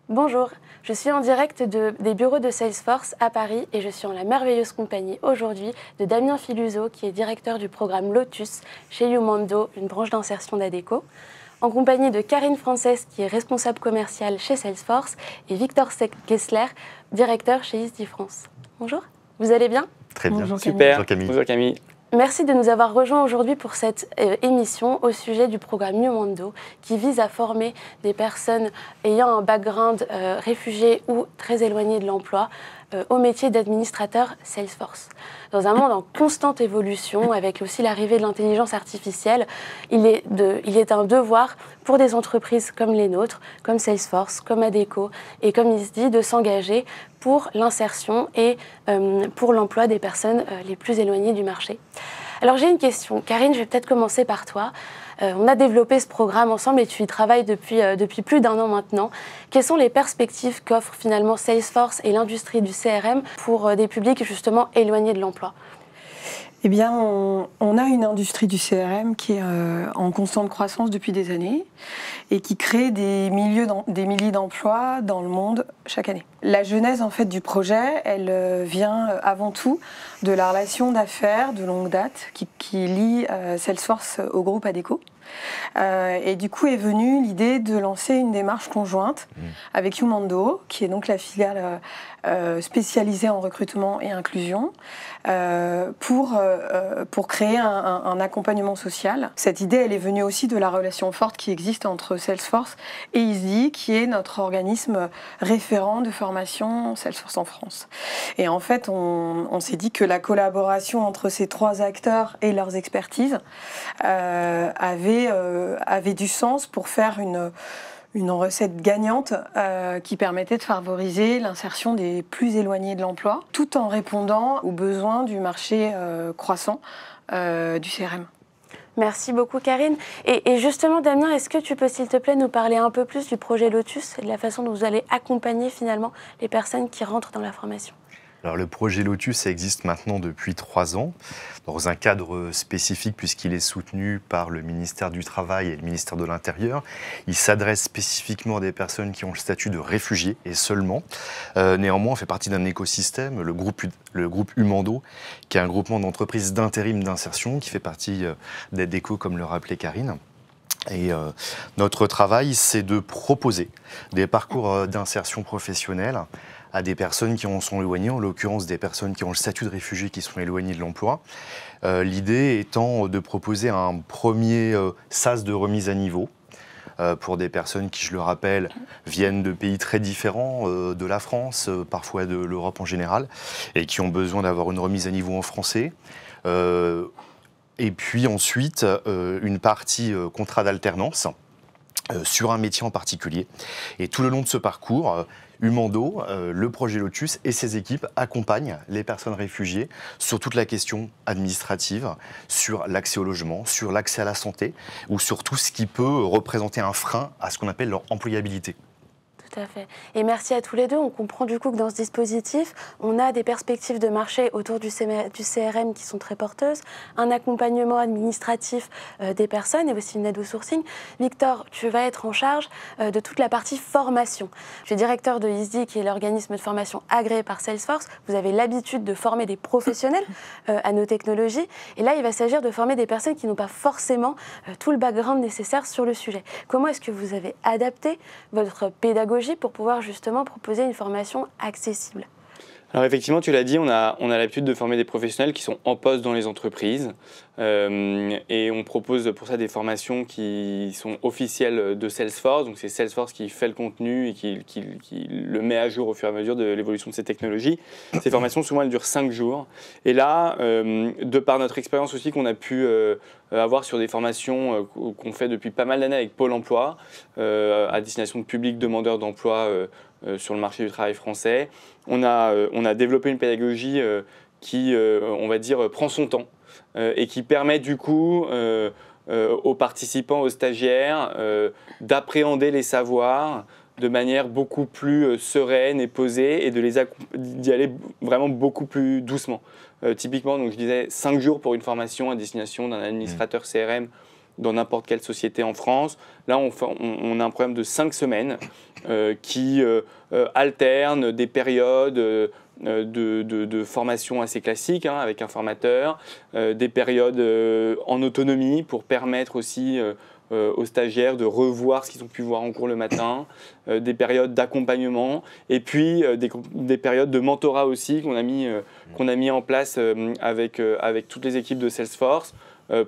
Bonjour, je suis en direct des bureaux de Salesforce à Paris et je suis en la merveilleuse compagnie aujourd'hui de Damien Filuso qui est directeur du programme Lotus chez Youmando, une branche d'insertion d'Adecco, en compagnie de Karine Frances qui est responsable commerciale chez Salesforce et Victor Kessler, directeur chez Easy France. Bonjour, vous allez bien? Très bien. Bonjour Super. Camille. Camille. Bonjour Camille. Merci de nous avoir rejoints aujourd'hui pour cette émission au sujet du programme Youmando qui vise à former des personnes ayant un background réfugié ou très éloigné de l'emploi au métier d'administrateur Salesforce. Dans un monde en constante évolution, avec aussi l'arrivée de l'intelligence artificielle, il est un devoir pour des entreprises comme les nôtres, comme Salesforce, comme Adecco et comme Easy, de s'engager pour l'insertion et pour l'emploi des personnes les plus éloignées du marché. Alors j'ai une question. Karine, je vais peut-être commencer par toi. On a développé ce programme ensemble et tu y travailles depuis plus d'un an maintenant. Quelles sont les perspectives qu'offrent finalement Salesforce et l'industrie du CRM pour des publics justement éloignés de l'emploi ? Eh bien, on a une industrie du CRM qui est en constante croissance depuis des années et qui crée des milliers d'emplois dans le monde chaque année. La genèse en fait du projet, elle vient avant tout de la relation d'affaires de longue date qui lie Salesforce au groupe Adecco. Et du coup est venue l'idée de lancer une démarche conjointe avec Youmando, qui est donc la filiale spécialisée en recrutement et inclusion, pour créer un accompagnement social. Cette idée, elle est venue aussi de la relation forte qui existe entre Salesforce et Easy, qui est notre organisme référent de formation Salesforce en France. Et en fait, on s'est dit que la collaboration entre ces trois acteurs et leurs expertises avait du sens pour faire une recette gagnante qui permettait de favoriser l'insertion des plus éloignés de l'emploi, tout en répondant aux besoins du marché croissant du CRM. Merci beaucoup Karine. Et justement Damien, est-ce que tu peux s'il te plaît nous parler un peu plus du projet Lotus et de la façon dont vous allez accompagner finalement les personnes qui rentrent dans la formation ? Alors, le projet Lotus existe maintenant depuis 3 ans, dans un cadre spécifique puisqu'il est soutenu par le ministère du Travail et le ministère de l'Intérieur. Il s'adresse spécifiquement à des personnes qui ont le statut de réfugiés et seulement. Néanmoins, on fait partie d'un écosystème, le groupe Youmando, qui est un groupement d'entreprises d'intérim d'insertion qui fait partie d'Adecco, comme le rappelait Karine. Et notre travail, c'est de proposer des parcours d'insertion professionnelle à des personnes qui en sont éloignées, en l'occurrence des personnes qui ont le statut de réfugiés qui sont éloignées de l'emploi. L'idée étant de proposer un premier sas de remise à niveau pour des personnes qui, je le rappelle, viennent de pays très différents de la France, parfois de l'Europe en général, et qui ont besoin d'avoir une remise à niveau en français. Et puis ensuite, une partie contrat d'alternance sur un métier en particulier. Et tout le long de ce parcours, Youmando, le projet Lotus et ses équipes accompagnent les personnes réfugiées sur toute la question administrative, sur l'accès au logement, sur l'accès à la santé ou sur tout ce qui peut représenter un frein à ce qu'on appelle leur employabilité. Tout à fait. Et merci à tous les deux. On comprend du coup que dans ce dispositif, on a des perspectives de marché autour du CRM qui sont très porteuses, un accompagnement administratif des personnes et aussi une aide au sourcing. Victor, tu vas être en charge de toute la partie formation. Tu es directeur de Easy, qui est l'organisme de formation agréé par Salesforce. Vous avez l'habitude de former des professionnels à nos technologies. Et là, il va s'agir de former des personnes qui n'ont pas forcément tout le background nécessaire sur le sujet. Comment est-ce que vous avez adapté votre pédagogie pour pouvoir justement proposer une formation accessible? Alors effectivement, tu l'as dit, on a l'habitude de former des professionnels qui sont en poste dans les entreprises et on propose pour ça des formations qui sont officielles de Salesforce. Donc c'est Salesforce qui fait le contenu et qui le met à jour au fur et à mesure de l'évolution de ces technologies. Ces formations, souvent, elles durent 5 jours. Et là, de par notre expérience aussi qu'on a pu avoir sur des formations qu'on fait depuis pas mal d'années avec Pôle emploi à destination de publics demandeurs d'emploi sur le marché du travail français. On a développé une pédagogie qui, on va dire, prend son temps et qui permet du coup aux participants, aux stagiaires, d'appréhender les savoirs de manière beaucoup plus sereine et posée et d'y aller vraiment beaucoup plus doucement. Typiquement, donc, je disais 5 jours pour une formation à destination d'un administrateur CRM dans n'importe quelle société en France. Là, on a un programme de 5 semaines qui alterne des périodes de formation assez classiques, hein, avec un formateur, des périodes en autonomie pour permettre aussi aux stagiaires de revoir ce qu'ils ont pu voir en cours le matin, des périodes d'accompagnement et puis des périodes de mentorat aussi qu'on a mis en place avec toutes les équipes de Salesforce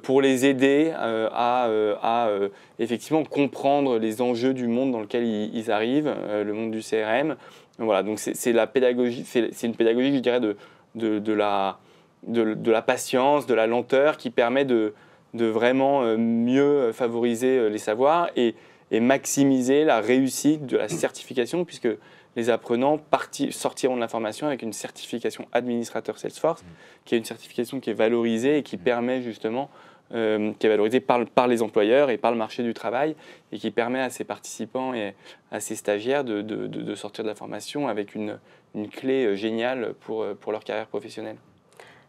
pour les aider à effectivement comprendre les enjeux du monde dans lequel ils arrivent, le monde du CRM. Voilà, donc c'est la pédagogie, c'est une pédagogie, je dirais, de la patience, de la lenteur qui permet de vraiment mieux favoriser les savoirs et maximiser la réussite de la certification, puisque les apprenants sortiront de la formation avec une certification administrateur Salesforce, qui est une certification qui est valorisée et qui permet justement, qui est valorisée par les employeurs et par le marché du travail, et qui permet à ses participants et à ses stagiaires de sortir de la formation avec une clé géniale pour leur carrière professionnelle.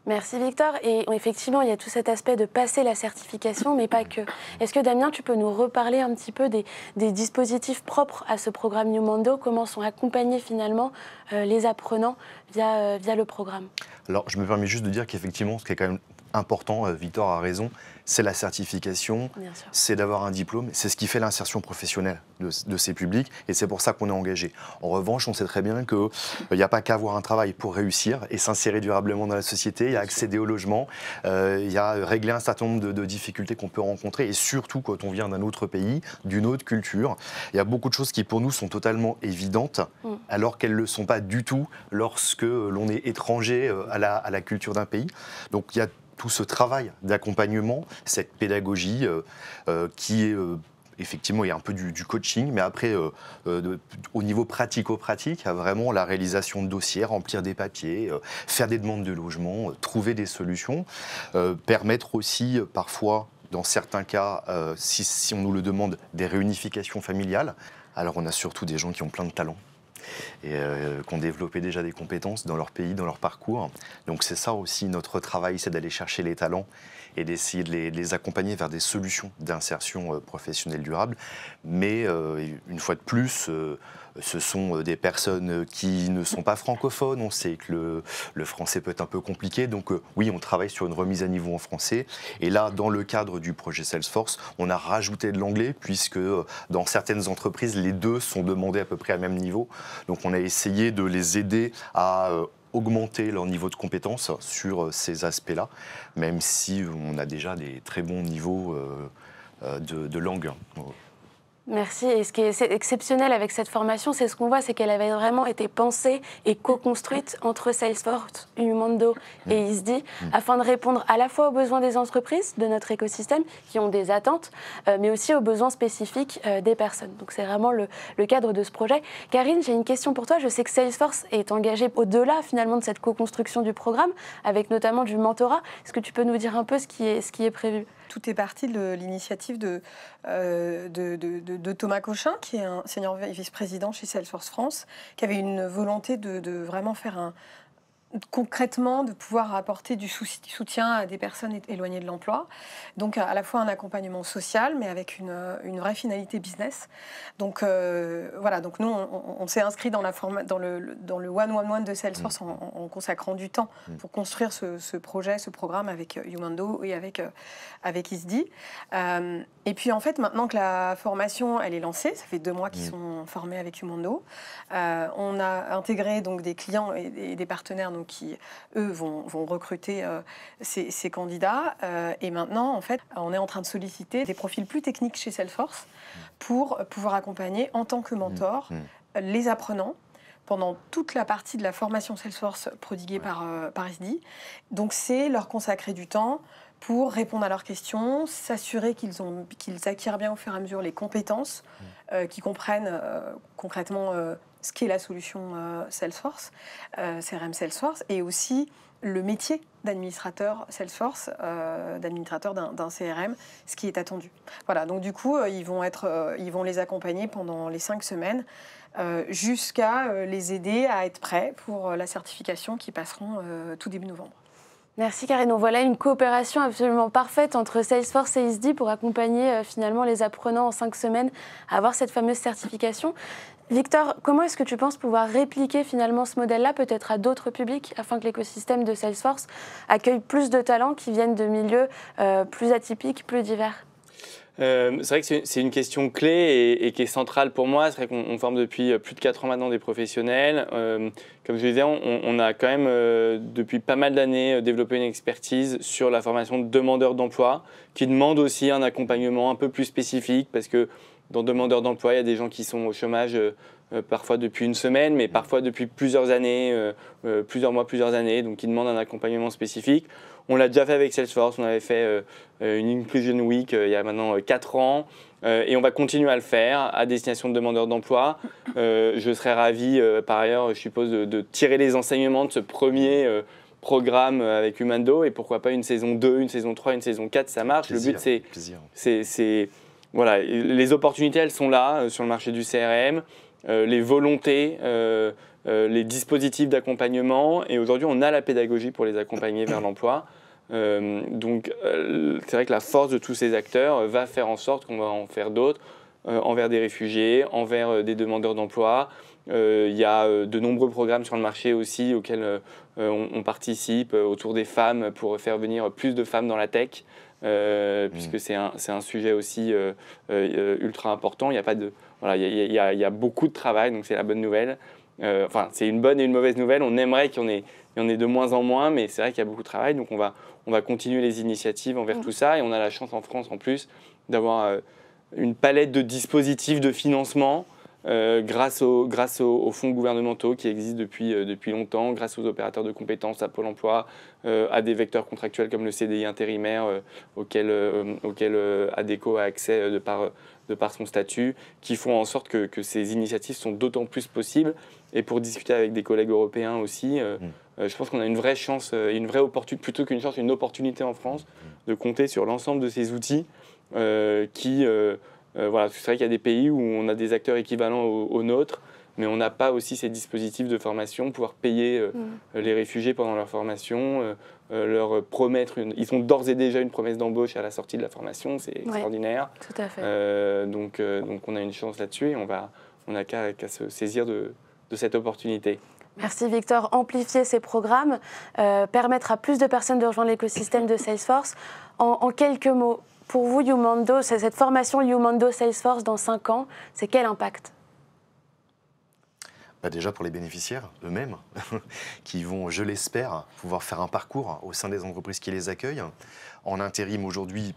Merci Victor. Et effectivement, il y a tout cet aspect de passer la certification, mais pas que. Est-ce que Damien, tu peux nous reparler un petit peu des dispositifs propres à ce programme New Mondo? Comment sont accompagnés finalement les apprenants via le programme? Alors, je me permets juste de dire qu'effectivement, ce qui est quand même important, Victor a raison, c'est la certification, c'est d'avoir un diplôme, c'est ce qui fait l'insertion professionnelle de ces publics et c'est pour ça qu'on est engagé. En revanche, on sait très bien qu'il n'y a pas qu'à avoir un travail pour réussir et s'insérer durablement dans la société, il y a accéder au logement, il y a régler un certain nombre de difficultés qu'on peut rencontrer et surtout quand on vient d'un autre pays, d'une autre culture, il y a beaucoup de choses qui pour nous sont totalement évidentes alors qu'elles ne le sont pas du tout lorsque l'on est étranger à la culture d'un pays. Donc il y a tout ce travail d'accompagnement, cette pédagogie qui est effectivement, il y a un peu du coaching, mais après, au niveau pratico-pratique, il y a vraiment la réalisation de dossiers, remplir des papiers, faire des demandes de logement, trouver des solutions, permettre aussi parfois, dans certains cas, si on nous le demande, des réunifications familiales. Alors on a surtout des gens qui ont plein de talents et qui ont développé déjà des compétences dans leur pays, dans leur parcours. Donc c'est ça aussi notre travail, c'est d'aller chercher les talents et d'essayer de les accompagner vers des solutions d'insertion professionnelle durable. Mais une fois de plus, ce sont des personnes qui ne sont pas francophones. On sait que le français peut être un peu compliqué. Donc oui, on travaille sur une remise à niveau en français. Et là, dans le cadre du projet Salesforce, on a rajouté de l'anglais puisque dans certaines entreprises, les deux sont demandés à peu près à même niveau. Donc on a essayé de les aider à augmenter leur niveau de compétence sur ces aspects-là, même si on a déjà des très bons niveaux de langue. Merci. Et ce qui est exceptionnel avec cette formation, c'est ce qu'on voit, c'est qu'elle avait vraiment été pensée et co-construite entre Salesforce, New Mondo et ISDI, afin de répondre à la fois aux besoins des entreprises de notre écosystème, qui ont des attentes, mais aussi aux besoins spécifiques des personnes. Donc c'est vraiment le cadre de ce projet. Karine, j'ai une question pour toi. Je sais que Salesforce est engagé au-delà finalement de cette co-construction du programme, avec notamment du mentorat. Est-ce que tu peux nous dire un peu ce qui est prévu ? Tout est parti de l'initiative de Thomas Cochin, qui est un senior vice-président chez Salesforce France, qui avait une volonté de vraiment faire concrètement, de pouvoir apporter du soutien à des personnes éloignées de l'emploi. Donc à la fois un accompagnement social, mais avec une vraie finalité business. Donc voilà, donc nous, on s'est inscrit dans le one-one-one de Salesforce en consacrant du temps pour construire ce projet, ce programme avec YouMondo et avec ISDI. Et puis en fait, maintenant que la formation elle est lancée, ça fait 2 mois qu'ils sont formés avec YouMondo, on a intégré donc des clients et des partenaires donc, qui, eux, vont recruter ces candidats. Et maintenant, en fait, on est en train de solliciter des profils plus techniques chez Salesforce pour pouvoir accompagner en tant que mentor les apprenants pendant toute la partie de la formation Salesforce prodiguée par ISDI. Donc c'est leur consacrer du temps pour répondre à leurs questions, s'assurer qu'ils acquièrent bien au fur et à mesure les compétences, qu'ils comprennent concrètement ce qu'est la solution Salesforce, CRM Salesforce, et aussi le métier d'administrateur Salesforce, d'administrateur d'un CRM, ce qui est attendu. Voilà, donc du coup, ils vont les accompagner pendant les 5 semaines jusqu'à les aider à être prêts pour la certification qui passeront tout début novembre. Merci Karine. Voilà une coopération absolument parfaite entre Salesforce et ISDI pour accompagner finalement les apprenants en 5 semaines à avoir cette fameuse certification. Victor, comment est-ce que tu penses pouvoir répliquer finalement ce modèle-là peut-être à d'autres publics afin que l'écosystème de Salesforce accueille plus de talents qui viennent de milieux plus atypiques, plus divers? C'est vrai que c'est une question clé et qui est centrale pour moi. C'est vrai qu'on forme depuis plus de 4 ans maintenant des professionnels. Comme je le disais, on a quand même depuis pas mal d'années développé une expertise sur la formation de demandeurs d'emploi qui demande aussi un accompagnement un peu plus spécifique parce que dans demandeurs d'emploi, il y a des gens qui sont au chômage parfois depuis une semaine, mais parfois depuis plusieurs années, plusieurs mois, plusieurs années, donc qui demandent un accompagnement spécifique. On l'a déjà fait avec Salesforce, on avait fait une Inclusion Week il y a maintenant 4 ans, et on va continuer à le faire à destination de demandeurs d'emploi. Je serais ravi, par ailleurs, je suppose, de tirer les enseignements de ce premier programme avec Umando, et pourquoi pas une saison 2, une saison 3, une saison 4, ça marche. Plaisir, le but, c'est voilà, les opportunités, elles sont là sur le marché du CRM, les volontés, les dispositifs d'accompagnement. Et aujourd'hui, on a la pédagogie pour les accompagner vers l'emploi. Donc, c'est vrai que la force de tous ces acteurs va faire en sorte qu'on va en faire d'autres envers des réfugiés, envers des demandeurs d'emploi. Il y a de nombreux programmes sur le marché aussi auxquels on participe autour des femmes pour faire venir plus de femmes dans la tech. Puisque c'est un sujet aussi ultra important. Il y a pas de, voilà, il y a beaucoup de travail, donc c'est la bonne nouvelle. Enfin, c'est une bonne et une mauvaise nouvelle. On aimerait qu'il y en ait de moins en moins, mais c'est vrai qu'il y a beaucoup de travail. Donc on va continuer les initiatives envers tout ça. Et on a la chance en France, en plus, d'avoir une palette de dispositifs de financement grâce aux fonds gouvernementaux qui existent depuis longtemps, grâce aux opérateurs de compétences, à Pôle emploi, à des vecteurs contractuels comme le CDI intérimaire auquel Adecco a accès de par son statut, qui font en sorte que ces initiatives sont d'autant plus possibles. Et pour discuter avec des collègues européens aussi, je pense qu'on a une vraie chance, une vraie opportunité, plutôt qu'une chance, une opportunité en France de compter sur l'ensemble de ces outils qui... voilà, c'est vrai qu'il y a des pays où on a des acteurs équivalents aux nôtres, mais on n'a pas aussi ces dispositifs de formation, pouvoir payer les réfugiés pendant leur formation, leur promettre, ils ont d'ores et déjà une promesse d'embauche à la sortie de la formation, c'est extraordinaire. Tout à fait. Donc on a une chance là-dessus et on n'a qu'à se saisir de cette opportunité. Merci Victor. Amplifier ces programmes, permettre à plus de personnes de rejoindre l'écosystème de Salesforce. En quelques mots, pour vous, Umando, cette formation Umando Salesforce dans 5 ans, c'est quel impact? Déjà pour les bénéficiaires eux-mêmes, qui vont, je l'espère, pouvoir faire un parcours au sein des entreprises qui les accueillent. En intérim aujourd'hui,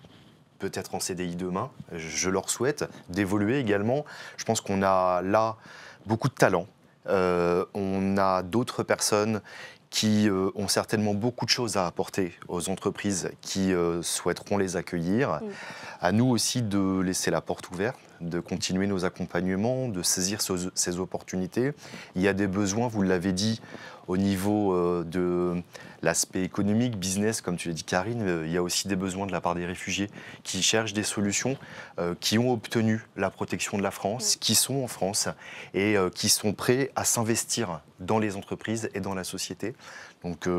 peut-être en CDI demain, je leur souhaite d'évoluer également. Je pense qu'on a là beaucoup de talent. On a d'autres personnes qui ont certainement beaucoup de choses à apporter aux entreprises qui souhaiteront les accueillir. À nous aussi de laisser la porte ouverte, de continuer nos accompagnements, de saisir ces opportunités. Il y a des besoins, vous l'avez dit, au niveau de l'aspect économique, business, comme tu l'as dit Karine, il y a aussi des besoins de la part des réfugiés qui cherchent des solutions, qui ont obtenu la protection de la France, qui sont en France et qui sont prêts à s'investir dans les entreprises et dans la société. Donc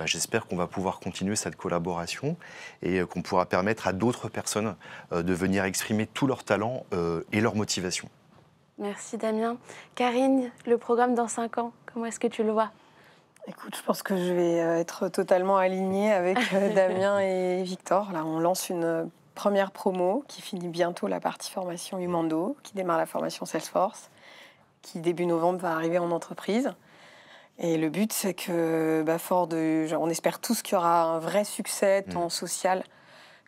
j'espère qu'on va pouvoir continuer cette collaboration et qu'on pourra permettre à d'autres personnes de venir exprimer tout leur talent et leur motivation. Merci Damien. Karine, le programme dans 5 ans, comment est-ce que tu le vois? Écoute, je pense que je vais être totalement alignée avec Damien et Victor. Là, on lance une première promo qui finit bientôt la partie formation Umando, qui démarre la formation Salesforce, qui début novembre va arriver en entreprise. Et le but, c'est que, on espère tous qu'il y aura un vrai succès tant social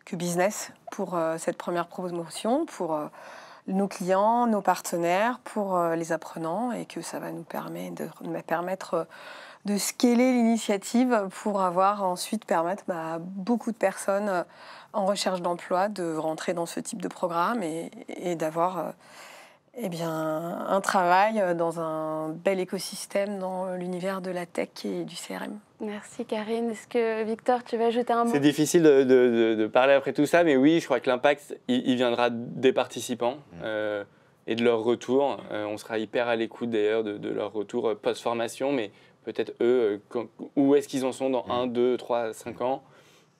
que business pour cette première promotion, pour nos clients, nos partenaires, pour les apprenants, et que ça va nous permettre de scaler l'initiative pour permettre à beaucoup de personnes en recherche d'emploi de rentrer dans ce type de programme et d'avoir un travail dans un bel écosystème dans l'univers de la tech et du CRM. Merci Karine. Est-ce que Victor, tu vas ajouter un mot? C'est difficile de parler après tout ça, mais oui, je crois que l'impact, il viendra des participants et de leur retour. On sera hyper à l'écoute d'ailleurs de leur retour post-formation, mais peut-être eux, où est-ce qu'ils en sont dans 1, 2, 3, 5 ans.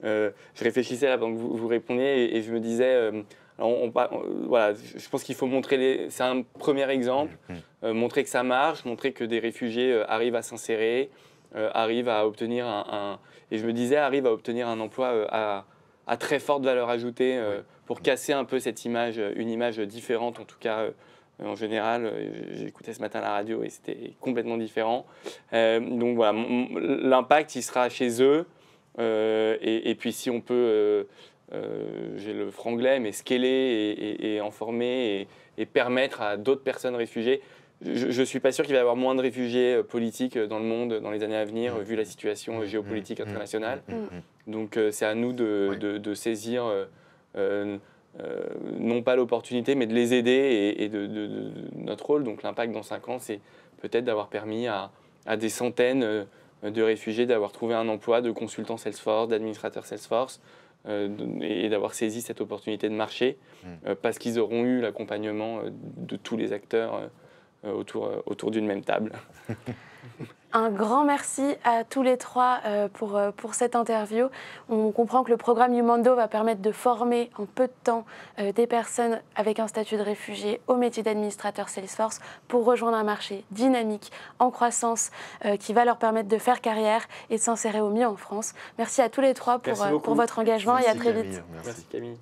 Je réfléchissais là pendant que vous répondiez et je me disais, voilà, je pense qu'il faut montrer, c'est un premier exemple, montrer que ça marche, montrer que des réfugiés arrivent à s'insérer, arrivent à obtenir et je me disais, arrivent à obtenir un emploi à très forte valeur ajoutée pour casser un peu cette image, une image différente en tout cas. En général, j'écoutais ce matin la radio et c'était complètement différent. Donc voilà, l'impact, il sera chez eux. Et puis si on peut, j'ai le franglais, mais scaler et en former et permettre à d'autres personnes réfugiées. Je ne suis pas sûr qu'il va y avoir moins de réfugiés politiques dans le monde dans les années à venir, vu la situation géopolitique internationale. Donc c'est à nous de saisir non pas l'opportunité, mais de les aider et de notre rôle. Donc l'impact dans 5 ans, c'est peut-être d'avoir permis à des centaines de réfugiés d'avoir trouvé un emploi de consultant Salesforce, d'administrateur Salesforce, et d'avoir saisi cette opportunité de marché parce qu'ils auront eu l'accompagnement de tous les acteurs autour d'une même table. Un grand merci à tous les trois pour cette interview. On comprend que le programme Umando va permettre de former en peu de temps des personnes avec un statut de réfugié au métier d'administrateur Salesforce pour rejoindre un marché dynamique, en croissance, qui va leur permettre de faire carrière et de s'insérer au mieux en France. Merci à tous les trois pour votre engagement et à très vite. Merci Camille.